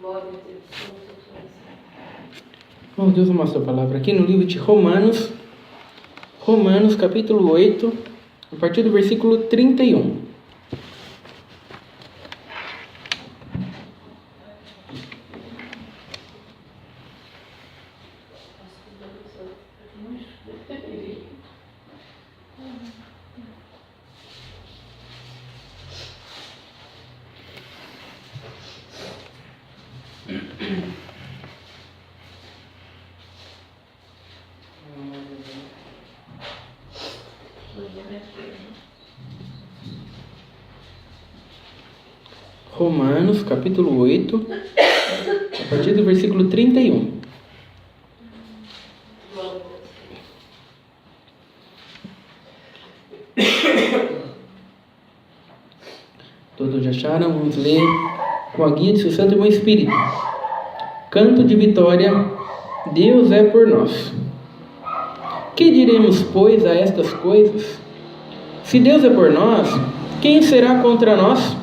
Oh, Deus mostra a palavra aqui no livro de Romanos, capítulo 8, a partir do versículo 31. Romanos, capítulo 8, a partir do versículo 31. Todos já acharam? Vamos ler com a guia de seu Santo e Bom Espírito. Canto de vitória, Deus é por nós. Que diremos, pois, a estas coisas? Se Deus é por nós, quem será contra nós?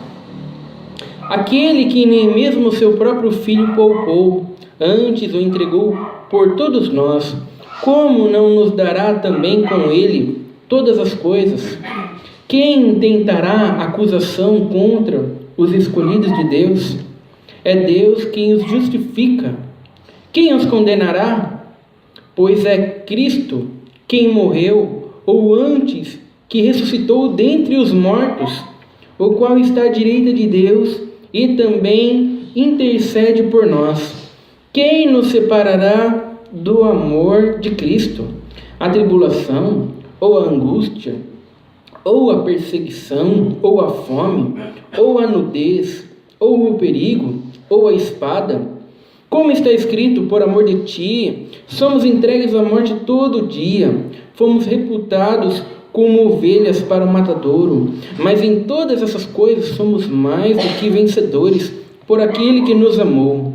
Aquele que nem mesmo seu próprio Filho poupou, antes o entregou por todos nós, como não nos dará também com ele todas as coisas? Quem tentará acusação contra os escolhidos de Deus? É Deus quem os justifica. Quem os condenará? Pois é Cristo quem morreu, ou antes, que ressuscitou dentre os mortos, o qual está à direita de Deus e também intercede por nós. Quem nos separará do amor de Cristo? A tribulação, ou a angústia, ou a perseguição, ou a fome, ou a nudez, ou o perigo, ou a espada? Como está escrito, por amor de ti, somos entregues à morte todo dia, fomos reputados como ovelhas para o matadouro, mas em todas essas coisas somos mais do que vencedores, por aquele que nos amou.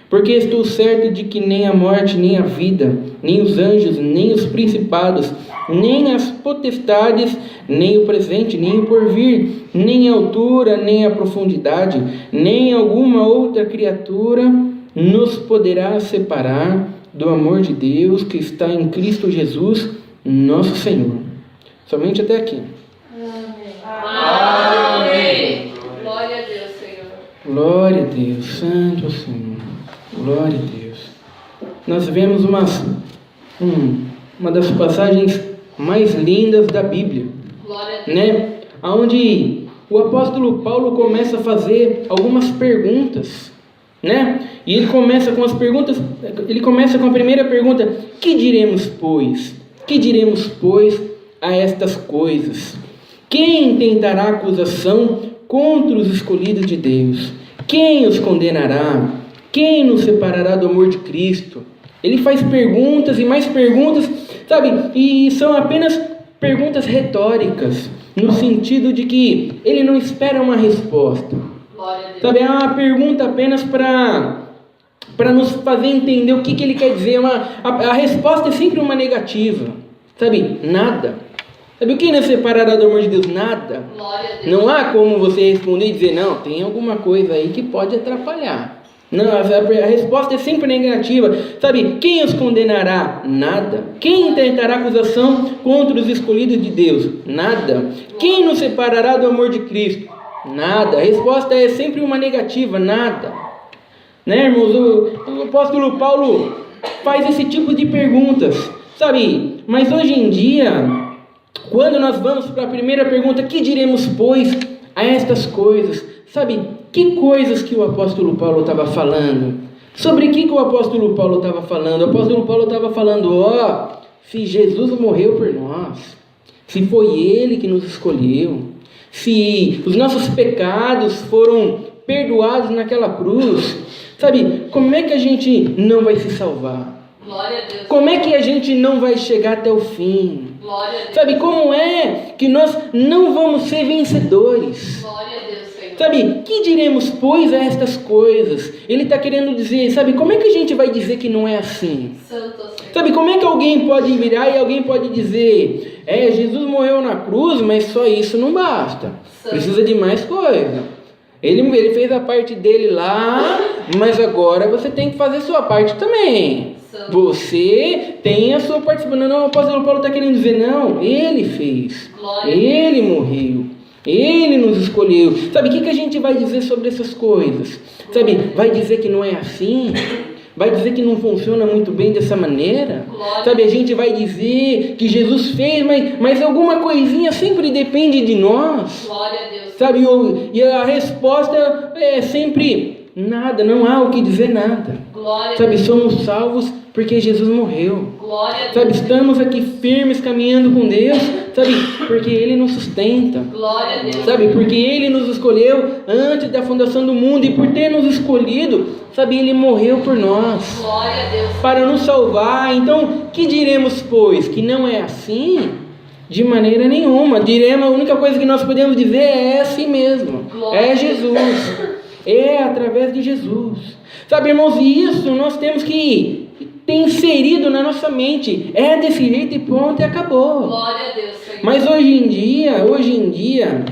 Porque estou certo de que nem a morte, nem a vida, nem os anjos, nem os principados, nem as potestades, nem o presente, nem o porvir, nem a altura, nem a profundidade, nem alguma outra criatura nos poderá separar do amor de Deus que está em Cristo Jesus, nosso Senhor. Somente até aqui. Amém. Glória a Deus, Senhor. Glória a Deus, Santo Senhor. Glória a Deus. Nós vemos uma das passagens mais lindas da Bíblia, Glória a Deus. né? Onde o apóstolo Paulo começa a fazer algumas perguntas, né? E ele começa com as perguntas. Ele começa com a primeira pergunta: que diremos, pois? Que diremos, pois, a estas coisas? Quem tentará acusação contra os escolhidos de Deus? Quem os condenará? Quem nos separará do amor de Cristo? Ele faz perguntas e mais perguntas, sabe? E são apenas perguntas retóricas, no sentido de que ele não espera uma resposta. Glória a Deus. Sabe? É uma pergunta apenas para nos fazer entender o que ele quer dizer. A resposta é sempre uma negativa. Sabe? Nada. Sabe o que nos separará do amor de Deus? Nada. Glória a Deus. Não há como você responder e dizer, não, tem alguma coisa aí que pode atrapalhar. Não, a resposta é sempre negativa. Sabe? Quem os condenará? Nada. Quem tentará acusação contra os escolhidos de Deus? Nada. Quem nos separará do amor de Cristo? Nada. A resposta é sempre uma negativa. Nada. Né, irmãos? O apóstolo Paulo faz esse tipo de perguntas. Sabe? Mas hoje em dia, quando nós vamos para a primeira pergunta, que diremos, pois, a estas coisas? Sabe, que coisas que o apóstolo Paulo estava falando? Sobre que o apóstolo Paulo estava falando? O apóstolo Paulo estava falando, se Jesus morreu por nós, se foi Ele que nos escolheu, se os nossos pecados foram perdoados naquela cruz, sabe, como é que a gente não vai se salvar? Glória a Deus. Como é que a gente não vai chegar até o fim? Glória a Deus. Sabe, como é que nós não vamos ser vencedores? Glória a Deus, Senhor. Sabe, que diremos, pois, a estas coisas? Ele está querendo dizer, sabe, como é que a gente vai dizer que não é assim? Santo Senhor. Sabe, como é que alguém pode virar e alguém pode dizer, Jesus morreu na cruz, mas só isso não basta. Precisa de mais coisa. Ele fez a parte dele lá, mas agora você tem que fazer sua parte também. Você tem a sua participação. Não, o apóstolo Paulo está querendo dizer, não, ele fez, ele morreu, ele nos escolheu. Sabe, o que a gente vai dizer sobre essas coisas? Sabe, vai dizer que não é assim? Vai dizer que não funciona muito bem dessa maneira? Sabe, a gente vai dizer que Jesus fez, mas alguma coisinha sempre depende de nós. Glória a Deus. Sabe, e a resposta é sempre nada, não há o que dizer nada. Glória Sabe, a Deus. somos salvos porque Jesus morreu. Glória a Deus. Sabe, estamos aqui firmes caminhando com Deus, sabe, porque Ele nos sustenta. Glória a Deus. Sabe, porque Ele nos escolheu antes da fundação do mundo, e por ter nos escolhido, sabe, Ele morreu por nós, Glória a Deus. para nos salvar. Então, que diremos, pois? Que não é assim? De maneira nenhuma. Diremos, a única coisa que nós podemos dizer é assim mesmo. É Jesus. É através de Jesus. Sabe, irmãos, e isso nós temos que ter inserido na nossa mente. É desse jeito e pronto, e acabou. Glória a Deus, Senhor. Mas hoje em dia,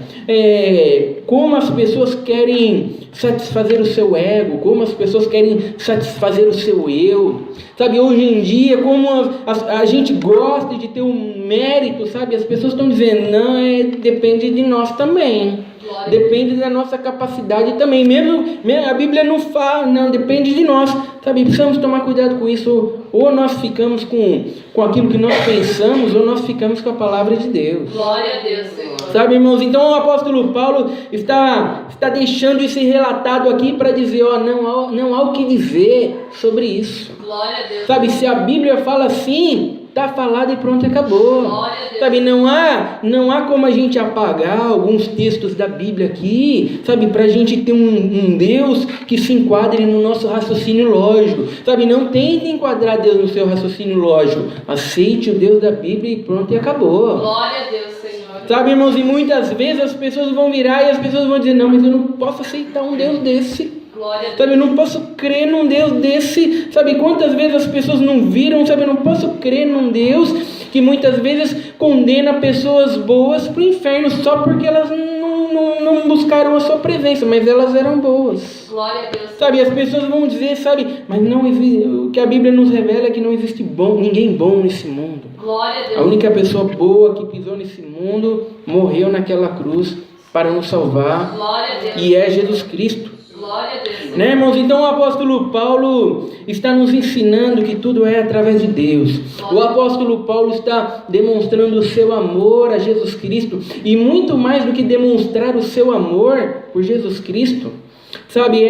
como as pessoas querem satisfazer o seu ego, como as pessoas querem satisfazer o seu eu, sabe, hoje em dia, como a gente gosta de ter um mérito, sabe, as pessoas estão dizendo, não, depende de nós também. Depende da nossa capacidade também. Mesmo a Bíblia não fala, não, depende de nós. Sabe, precisamos tomar cuidado com isso. Ou nós ficamos com aquilo que nós pensamos, ou nós ficamos com a palavra de Deus. Glória a Deus, Senhor. Sabe, irmãos, então o apóstolo Paulo está deixando isso relatado aqui para dizer, não há o que dizer sobre isso. Glória a Deus. Sabe, se a Bíblia fala assim, está falado e pronto, acabou. Glória a Deus. Sabe, não há como a gente apagar alguns textos da Bíblia aqui, sabe, para a gente ter um Deus que se enquadre no nosso raciocínio lógico. Sabe, não tente enquadrar Deus no seu raciocínio lógico. Aceite o Deus da Bíblia e pronto, e acabou. Glória a Deus, Senhor. Sabe, irmãos, e muitas vezes as pessoas vão virar e as pessoas vão dizer, não, mas eu não posso aceitar um Deus desse. Glória a Deus. Sabe, eu não posso crer num Deus desse. Sabe, quantas vezes as pessoas não viram, sabe, eu não posso crer num Deus que muitas vezes condena pessoas boas para o inferno só porque elas não buscaram a sua presença, mas elas eram boas. Glória a Deus. Sabe, as pessoas vão dizer, sabe, mas não existe, o que a Bíblia nos revela é que não existe ninguém bom nesse mundo. Glória a Deus. A única pessoa boa que pisou nesse mundo morreu naquela cruz para nos salvar, Glória a Deus. e é Jesus Cristo. Glória a Deus. Né, irmãos? Então o apóstolo Paulo está nos ensinando que tudo é através de Deus. O apóstolo Paulo está demonstrando o seu amor a Jesus Cristo, e muito mais do que demonstrar o seu amor por Jesus Cristo, sabe,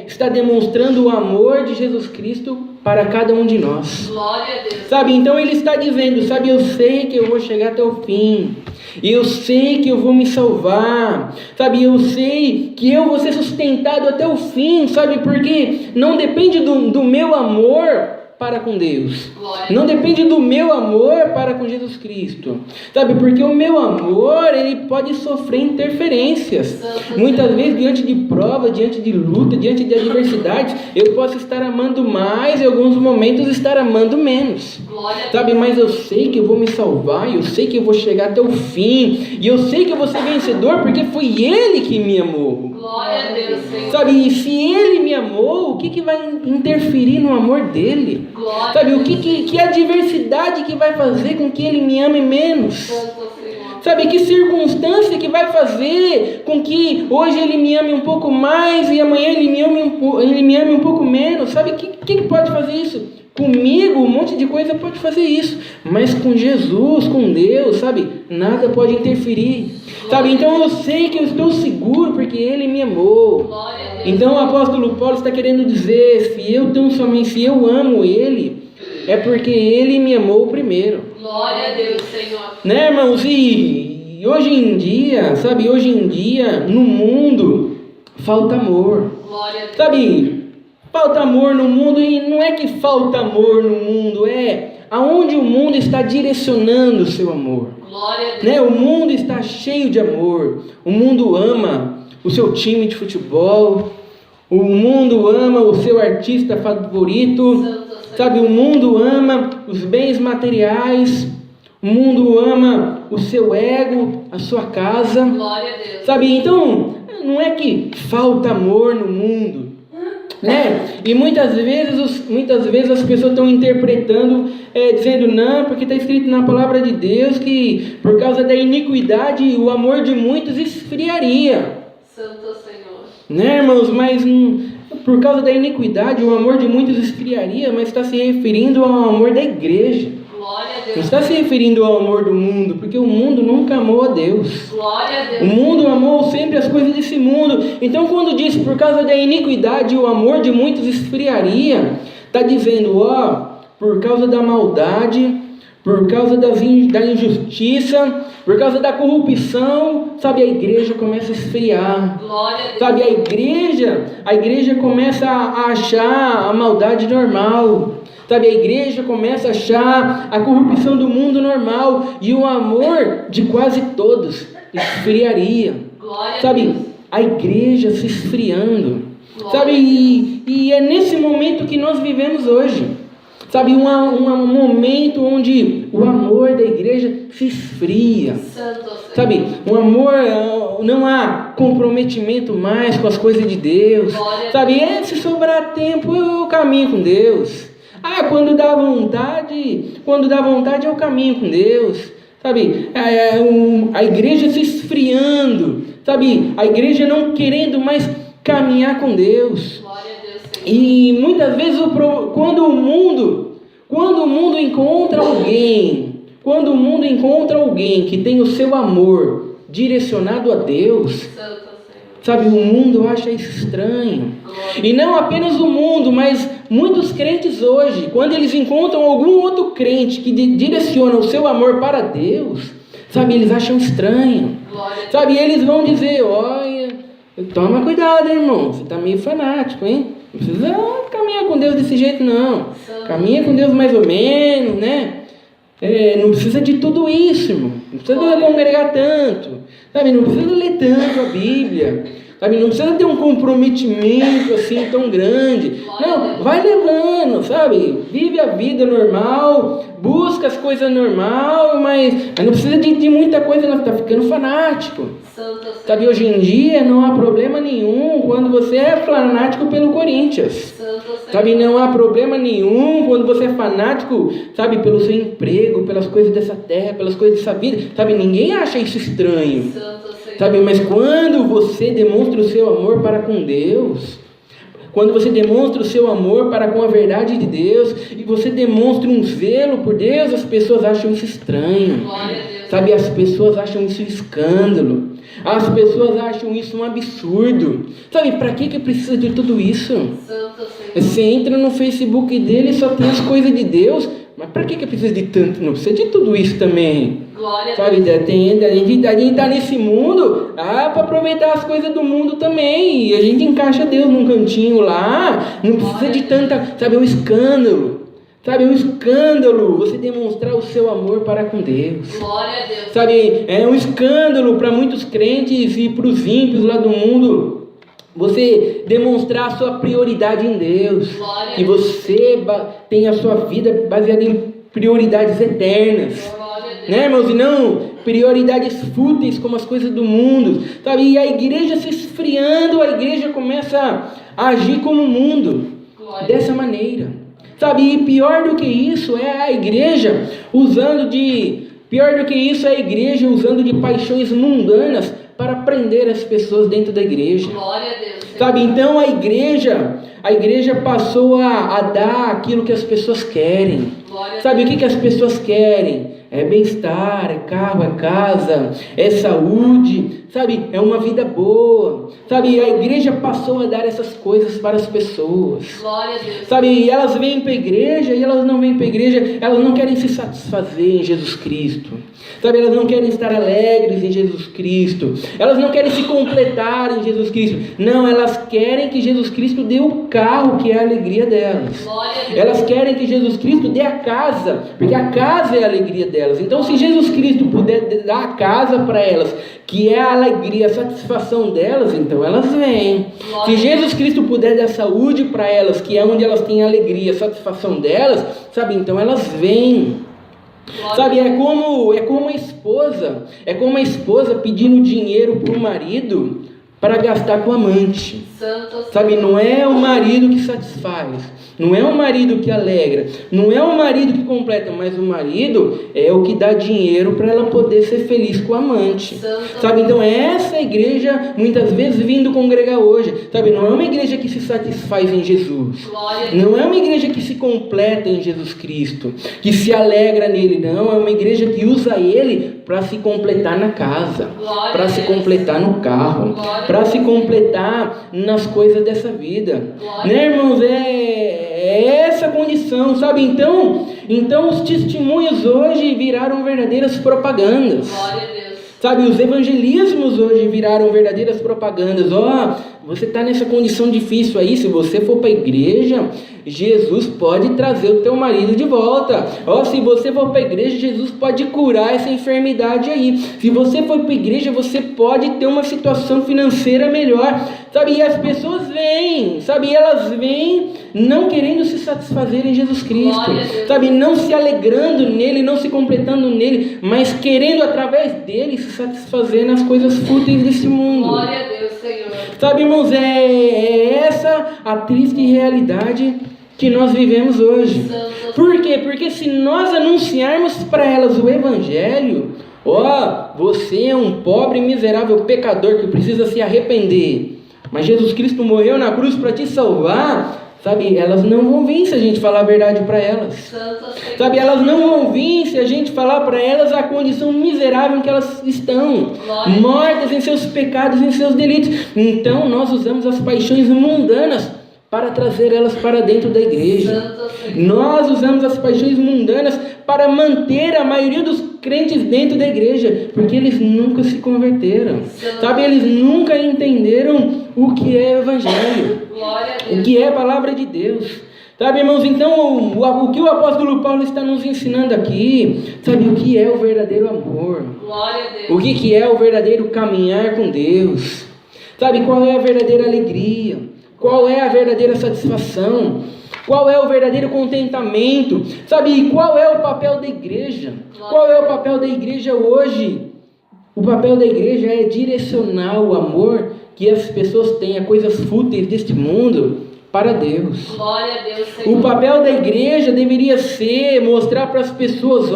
está demonstrando o amor de Jesus Cristo para cada um de nós. Glória a Deus. Sabe, então ele está dizendo, sabe, eu sei que eu vou chegar até o fim, eu sei que eu vou me salvar, sabe, eu sei que eu vou ser sustentado até o fim, sabe, porque não depende do meu amor para com Deus, não depende do meu amor para com Jesus Cristo, sabe, porque o meu amor, ele pode sofrer interferências, muitas vezes diante de provas, diante de luta, diante de adversidades, eu posso estar amando mais e em alguns momentos estar amando menos, sabe, mas eu sei que eu vou me salvar, eu sei que eu vou chegar até o fim, e eu sei que eu vou ser vencedor, porque foi Ele que me amou. Glória a Deus, Senhor. Sabe, e se Ele me amou, o que vai interferir no amor dEle? Glória. Sabe, o que adversidade que vai fazer com que Ele me ame menos? Santo Senhor. Sabe, que circunstância que vai fazer com que hoje Ele me ame um pouco mais e amanhã Ele me ame um pouco menos? Sabe, o que pode fazer isso? Comigo, um monte de coisa pode fazer isso, mas com Jesus, com Deus, sabe, nada pode interferir. Sabe, então eu sei que eu estou seguro porque Ele me amou. Glória a Deus. Então o apóstolo Paulo está querendo dizer, se eu amo Ele, é porque Ele me amou primeiro. Glória a Deus, Senhor. Né, irmãos? E hoje em dia, sabe, no mundo, falta amor. Glória a Deus. Sabe, falta amor no mundo, e não é que falta amor no mundo, é aonde o mundo está direcionando o seu amor. Glória a Deus. Né? O mundo está cheio de amor, o mundo ama o seu time de futebol, o mundo ama o seu artista favorito, Santo Senhor. sabe, o mundo ama os bens materiais, o mundo ama o seu ego, a sua casa, Glória a Deus. sabe, então não é que falta amor no mundo, né? E muitas vezes as pessoas estão interpretando, dizendo não, porque está escrito na palavra de Deus que por causa da iniquidade o amor de muitos esfriaria. Santo Senhor. Né, irmãos? Mas por causa da iniquidade o amor de muitos esfriaria, mas está se referindo ao amor da igreja. Glória a Deus. Não está se referindo ao amor do mundo, porque o mundo nunca amou a Deus. Glória a Deus. O mundo amou sempre as coisas desse mundo. Então quando diz por causa da iniquidade o amor de muitos esfriaria, está dizendo, por causa da maldade, por causa da injustiça, por causa da corrupção, sabe, a igreja começa a esfriar. Glória a Deus. Sabe, a igreja começa a achar a maldade normal. Sabe, a igreja começa a achar a corrupção do mundo normal e o amor de quase todos esfriaria. Glória a Sabe, Deus. a igreja se esfriando. Glória Sabe, a e é nesse momento que nós vivemos hoje. Sabe, um momento onde o amor da igreja se esfria. Santo Senhor. Sabe, o amor, não há comprometimento mais com as coisas de Deus. Glória a Sabe, se sobrar tempo eu caminho com Deus. Quando dá vontade eu caminho com Deus. Sabe, a igreja se esfriando. Sabe, a igreja não querendo mais caminhar com Deus. Glória a Deus, Senhor. E muitas vezes quando o mundo encontra alguém que tem o seu amor direcionado a Deus, Santo Senhor. sabe, o mundo acha isso estranho. E não apenas o mundo, mas muitos crentes hoje, quando eles encontram algum outro crente que direciona o seu amor para Deus, sabe, eles acham estranho. Glória a Deus. Sabe, eles vão dizer, olha, toma cuidado, irmão, você está meio fanático, hein? Não precisa caminhar com Deus desse jeito, não. Caminha com Deus mais ou menos, né? Não precisa de tudo isso, irmão. Não precisa congregar tanto, sabe? Não precisa ler tanto a Bíblia, sabe? Não precisa ter um comprometimento assim tão grande. Não, vai levando, sabe? Vive a vida normal, busca as coisas normal, mas não precisa de muita coisa, não. Tá ficando fanático. Santo Senhor. Sabe, hoje em dia não há problema nenhum quando você é fanático pelo Corinthians. Santo Senhor. Sabe, não há problema nenhum quando você é fanático, sabe, pelo seu emprego, pelas coisas dessa terra, pelas coisas dessa vida. Sabe, ninguém acha isso estranho. Santo Senhor. Sabe, mas quando você demonstra o seu amor para com Deus, quando você demonstra o seu amor para com a verdade de Deus, e você demonstra um zelo por Deus, as pessoas acham isso estranho. Glória a Deus. Sabe, as pessoas acham isso um escândalo. As pessoas acham isso um absurdo. Sabe, para que precisa de tudo isso? Santo Senhor. Você entra no Facebook dele e só tem as coisas de Deus. Mas para que precisa de tanto? Não precisa de tudo isso também. Glória a Sabe, Deus. a gente está nesse mundo para aproveitar as coisas do mundo também. E a gente encaixa Deus num cantinho lá. Não precisa de tanta... Sabe, é um escândalo. Sabe, é um escândalo você demonstrar o seu amor para com Deus. Glória a Deus. Sabe, é um escândalo para muitos crentes e para os ímpios lá do mundo você demonstrar a sua prioridade em Deus. Glória a Que Deus. você tem a sua vida baseada em prioridades eternas. Glória a Deus. Né, irmãos? E não prioridades fúteis como as coisas do mundo. Sabe, e a igreja se esfriando, a igreja começa a agir como o mundo. Glória a Dessa maneira. Sabe, e pior do que isso é a igreja usando de paixões mundanas para prender as pessoas dentro da igreja. Glória a Deus. Sabe, então a igreja passou a dar aquilo que as pessoas querem. Glória a Sabe, o que as pessoas querem? É bem-estar, é carro, é casa, é saúde, sabe, é uma vida boa. Sabe, a igreja passou a dar essas coisas para as pessoas. Glória a Deus. Sabe, e elas vêm para a igreja e elas não vêm para a igreja, elas não querem se satisfazer em Jesus Cristo. Sabe, elas não querem estar alegres em Jesus Cristo. Elas não querem se completar em Jesus Cristo. Não, elas querem que Jesus Cristo dê o carro que é a alegria delas. Glória a Deus. Elas querem que Jesus Cristo dê a casa, porque a casa é a alegria delas. Então, se Jesus Cristo puder dar a casa para elas, que é a alegria, a satisfação delas, então elas vêm. Se Jesus Cristo puder dar saúde para elas, que é onde elas têm a alegria, a satisfação delas, sabe, então elas vêm. Sabe, é como a esposa pedindo dinheiro para o marido para gastar com o amante. Santo Sabe, não é o marido que satisfaz, não é o marido que alegra, não é o marido que completa, mas o marido é o que dá dinheiro para ela poder ser feliz com o amante. Sabe, então essa igreja muitas vezes vindo congregar hoje, sabe, não é uma igreja que se satisfaz em Jesus, não é uma igreja que se completa em Jesus Cristo, que se alegra nele, não, é uma igreja que usa ele para se completar na casa, para se completar no carro, para se completar nas coisas dessa vida, né, irmãos? É essa condição, sabe? Então os testemunhos hoje viraram verdadeiras propagandas. Glória a Deus. Sabe, os evangelismos hoje viraram verdadeiras propagandas. Você está nessa condição difícil aí, se você for para a igreja, Jesus pode trazer o teu marido de volta. Se você for para a igreja, Jesus pode curar essa enfermidade aí. Se você for para a igreja, você pode ter uma situação financeira melhor. Sabe, e as pessoas vêm, sabe, elas vêm não querendo se satisfazer em Jesus Cristo, sabe, não se alegrando nele, não se completando nele, mas querendo através dele se satisfazer nas coisas fúteis desse mundo. Glória a Deus, Senhor. Sabe, irmãos, é essa a triste realidade que nós vivemos hoje. Por quê? Porque se nós anunciarmos para elas o evangelho, você é um pobre, miserável pecador que precisa se arrepender, mas Jesus Cristo morreu na cruz para te salvar, sabe, elas não vão vir se a gente falar a verdade para elas. Sabe, elas não vão vir se a gente falar para elas a condição miserável em que elas estão, mortas em seus pecados, em seus delitos. Então nós usamos as paixões mundanas para trazer elas para dentro da igreja. Nós usamos as paixões mundanas para manter a maioria dos crentes dentro da igreja, porque eles nunca se converteram, sabe, eles nunca entenderam o que é o evangelho, o que é a palavra de Deus. Sabe, irmãos, então o que o apóstolo Paulo está nos ensinando aqui, sabe, o que é o verdadeiro amor, o que é o verdadeiro caminhar com Deus, sabe, qual é a verdadeira alegria, qual é a verdadeira satisfação, qual é o verdadeiro contentamento, sabe, e qual é o papel da igreja, qual é o papel da igreja hoje? O papel da igreja é direcionar o amor que as pessoas têm a coisas fúteis deste mundo para Deus. Glória a Deus, Senhor. O papel da igreja deveria ser mostrar para as pessoas,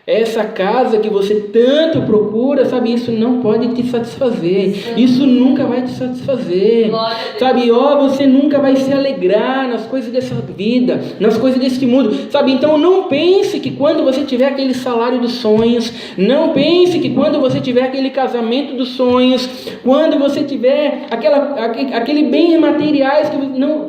essa casa que você tanto procura, sabe, isso não pode te satisfazer, isso nunca vai te satisfazer, sabe, você nunca vai se alegrar nas coisas dessa vida, nas coisas deste mundo, sabe, então não pense que quando você tiver aquele salário dos sonhos, não pense que quando você tiver aquele casamento dos sonhos, quando você tiver aquele bem materiais,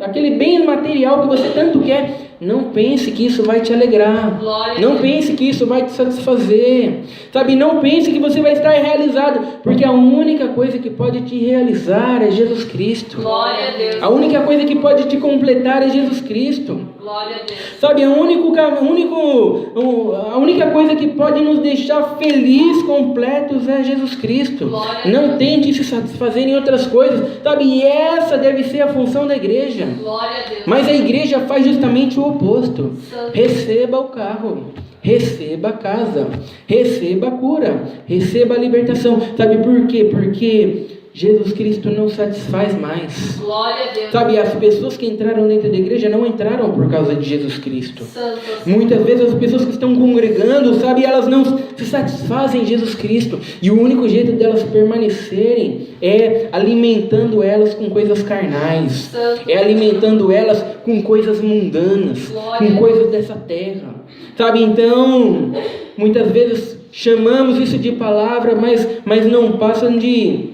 aquele bem material que você tanto quer, não pense que isso vai te alegrar, não pense que isso vai te satisfazer, sabe, não pense que você vai estar realizado, porque a única coisa que pode te realizar é Jesus Cristo. Glória a Deus. A única coisa que pode te completar é Jesus Cristo. Glória a Deus. Sabe, a única coisa que pode nos deixar felizes, completos é Jesus Cristo. Não tente se satisfazer em outras coisas, sabe, e essa deve ser a função da igreja. Glória a Deus. Mas a igreja faz justamente o oposto. Receba o carro, receba a casa, receba a cura, receba a libertação. Sabe por quê? Porque Jesus Cristo não satisfaz mais. Glória a Deus. Sabe, as pessoas que entraram dentro da igreja não entraram por causa de Jesus Cristo. Santo. Muitas vezes as pessoas que estão congregando, sabe, elas não se satisfazem em Jesus Cristo. E o único jeito delas permanecerem é alimentando elas com coisas carnais. Santo. É alimentando elas com coisas mundanas, com coisas dessa terra. Sabe, então, muitas vezes chamamos isso de palavra, mas não passam de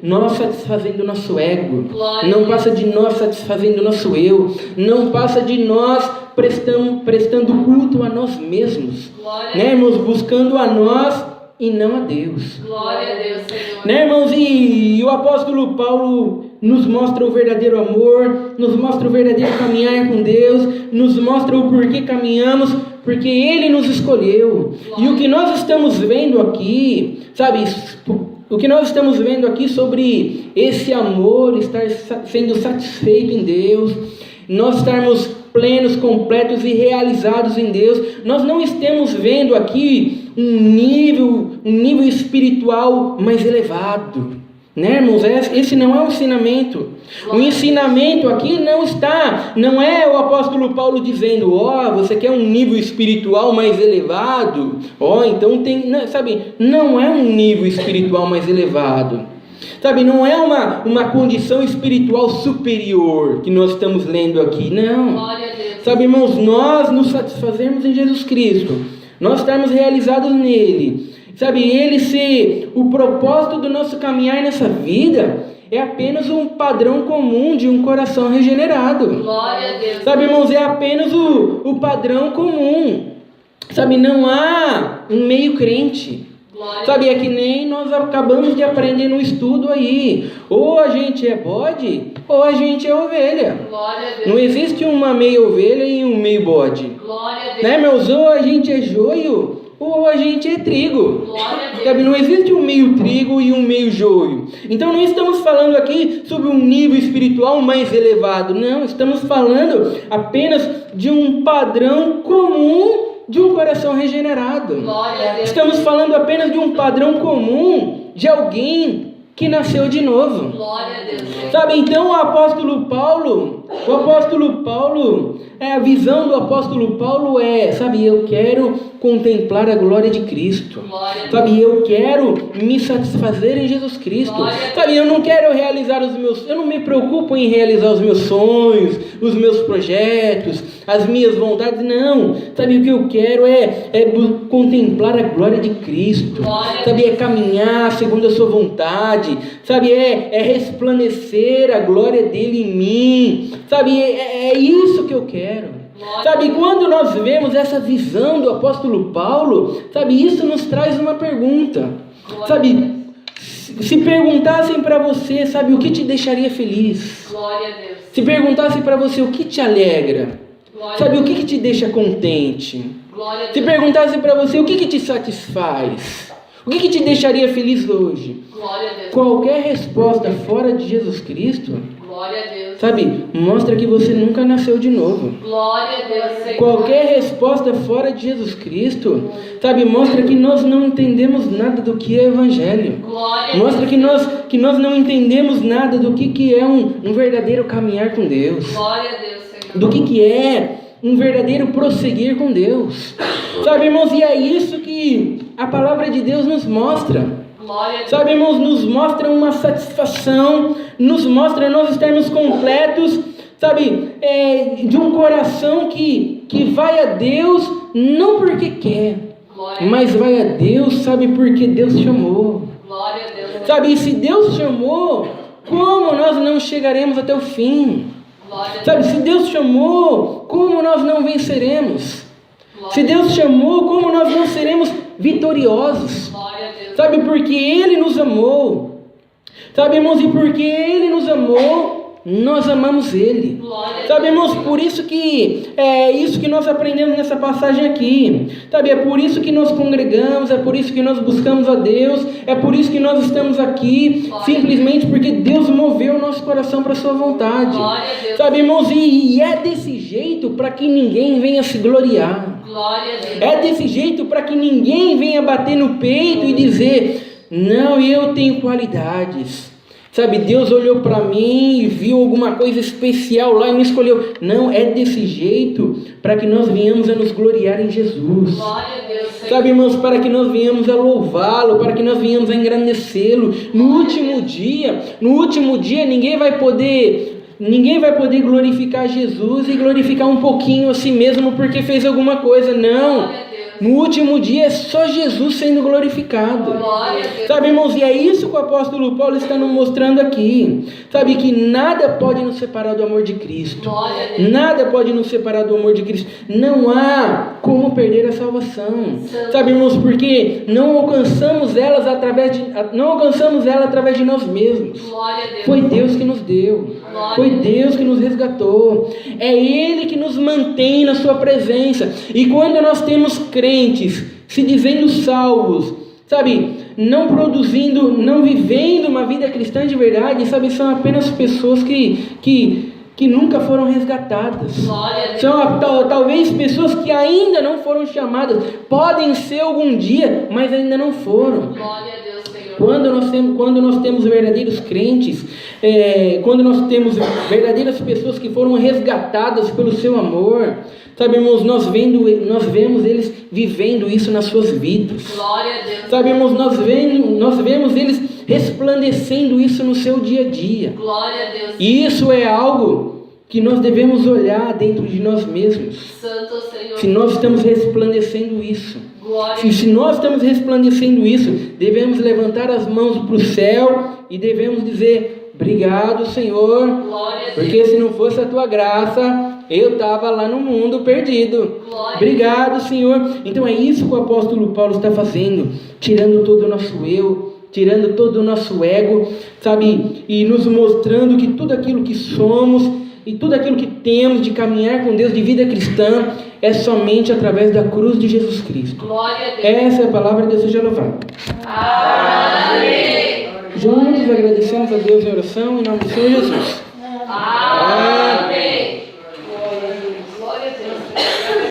nós satisfazendo o nosso ego, não passa de nós satisfazendo o nosso eu, não passa de nós prestando culto a nós mesmos, né, irmãos, buscando a nós e não a Deus. Glória a Deus, Senhor. Né, irmãos, e o apóstolo Paulo nos mostra o verdadeiro amor, nos mostra o verdadeiro caminhar com Deus, nos mostra o porquê caminhamos, porque Ele nos escolheu. E o que nós estamos vendo aqui, sabe, o que nós estamos vendo aqui sobre esse amor estar sendo satisfeito em Deus, nós estarmos plenos, completos e realizados em Deus. Nós não estamos vendo aqui um nível espiritual mais elevado, né, irmãos? Esse não é o ensinamento. O ensinamento aqui não é o apóstolo Paulo dizendo, você quer um nível espiritual mais elevado? Então não é um nível espiritual mais elevado. Sabe, não é uma condição espiritual superior que nós estamos lendo aqui, não. Glória a Deus. Sabe, irmãos, nós nos satisfazemos em Jesus Cristo, nós estarmos realizados nele. Sabe, ele ser o propósito do nosso caminhar nessa vida é apenas um padrão comum de um coração regenerado. Glória a Deus. Sabe, irmãos, é apenas o padrão comum. Sabe, não há um meio crente. Sabe, é que nem nós acabamos de aprender no estudo aí. Ou a gente é bode, ou a gente é ovelha. Glória a Deus. Não existe uma meia ovelha e um meio bode. Glória a Deus. Né, meus? Ou a gente é joio, ou a gente é trigo. Glória a Deus. Sabe, não existe um meio trigo e um meio joio. Então não estamos falando aqui sobre um nível espiritual mais elevado. Não, estamos falando apenas de um padrão comum de um coração regenerado. Glória a Deus. Estamos falando apenas de um padrão comum de alguém que nasceu de novo. Glória a Deus. Sabe, então o apóstolo Paulo, a visão do apóstolo Paulo sabe, eu quero contemplar a glória de Cristo. Glória a Deus. Sabe, eu quero me satisfazer em Jesus Cristo. Sabe, eu não quero realizar eu não me preocupo em realizar os meus sonhos, os meus projetos, as minhas vontades, não. Sabe, o que eu quero é contemplar a glória de Cristo. Sabe, é caminhar segundo a sua vontade. Sabe, é resplandecer a glória dele em mim. Sabe, é isso que eu quero. Sabe, quando nós vemos essa visão do apóstolo Paulo, sabe, isso nos traz uma pergunta. Sabe, se perguntassem para você, sabe, o que te deixaria feliz? Glória a Deus. Se perguntassem para você o que te alegra, sabe, o que te deixa contente? Glória a Deus. Se perguntassem para você o que te satisfaz, o que te deixaria feliz hoje? Glória a Deus. Qualquer resposta fora de Jesus Cristo, Glória a Deus. sabe, mostra que você nunca nasceu de novo. Glória a Deus, Senhor. Qualquer resposta fora de Jesus Cristo, sabe, mostra que nós não entendemos nada do que é evangelho. Glória a Mostra Deus. que nós não entendemos nada do que é um verdadeiro caminhar com Deus. Glória a Deus, Senhor. Do que é um verdadeiro prosseguir com Deus. Sabe, irmãos, e é isso que a palavra de Deus nos mostra. Glória a Deus. Sabe, irmãos, nos mostra uma satisfação, nos mostra nós estarmos completos, sabe, de um coração que vai a Deus não porque quer, mas vai a Deus, sabe, porque Deus chamou. Glória a Deus. Sabe, e se Deus chamou, como nós não chegaremos até o fim? Glória a Sabe, Deus. se Deus chamou, como nós não venceremos? Se Deus chamou, como nós não seremos vitoriosos? Glória a Deus. Sabe, porque Ele nos amou. Sabe, irmãos, e porque Ele nos amou, nós amamos Ele. Glória a Sabe, Deus. irmãos, por isso que é isso que nós aprendemos nessa passagem aqui. Sabe, é por isso que nós congregamos, é por isso que nós buscamos a Deus, é por isso que nós estamos aqui, simplesmente porque Deus moveu o nosso coração para a sua vontade. Glória a Deus. Sabe, irmãos, e é desse jeito para que ninguém venha se gloriar. Glória a Deus. É desse jeito para que ninguém venha bater no peito e dizer, não, eu tenho qualidades. Sabe, Deus olhou para mim e viu alguma coisa especial lá e me escolheu. Não, é desse jeito para que nós venhamos a nos gloriar em Jesus. Glória a Deus, Senhor. Sabe, irmãos, para que nós venhamos a louvá-lo, para que nós venhamos a engrandecê-lo. No último dia, ninguém vai poder glorificar Jesus e glorificar um pouquinho a si mesmo porque fez alguma coisa. Não. Glória a Deus. No último dia é só Jesus sendo glorificado. Glória a Deus. Sabe, irmãos, e é isso que o apóstolo Paulo está nos mostrando aqui. Sabe, que nada pode nos separar do amor de Cristo. Glória a Deus. Nada pode nos separar do amor de Cristo. Não há como perder a salvação. Sabe, irmãos, porque não alcançamos ela através de nós mesmos. Glória a Deus. Foi Deus que nos deu. Foi Deus que nos resgatou. É Ele que nos mantém na sua presença. E quando nós temos crentes se dizendo salvos, sabe, não vivendo uma vida cristã de verdade, sabe, são apenas pessoas que que nunca foram resgatadas. Glória a Deus. São talvez pessoas que ainda não foram chamadas. Podem ser algum dia, mas ainda não foram. Glória a Deus, Senhor. Quando nós temos verdadeiros crentes, quando nós temos verdadeiras pessoas que foram resgatadas pelo seu amor, sabe, irmãos, nós vemos eles vivendo isso nas suas vidas. Glória a Deus. Sabe, irmãos, nós vemos eles resplandecendo isso no seu dia a dia. Glória a Deus. E isso é algo que nós devemos olhar dentro de nós mesmos. Santo Senhor. Se nós estamos resplandecendo isso. Glória. Se nós estamos resplandecendo isso, devemos levantar as mãos para o céu e devemos dizer: obrigado, Senhor, Glória a Deus. porque se não fosse a tua graça, eu estava lá no mundo perdido. Glória. Obrigado, Senhor. Então é isso que o apóstolo Paulo está fazendo, tirando todo o nosso eu, tirando todo o nosso ego, sabe, e nos mostrando que tudo aquilo que somos e tudo aquilo que temos de caminhar com Deus, de vida cristã, é somente através da cruz de Jesus Cristo. Glória a Deus. Essa é a palavra de Deus, seja louvado. Amém. Juntos agradecemos a Deus em oração, em nome do Senhor Jesus. Amém.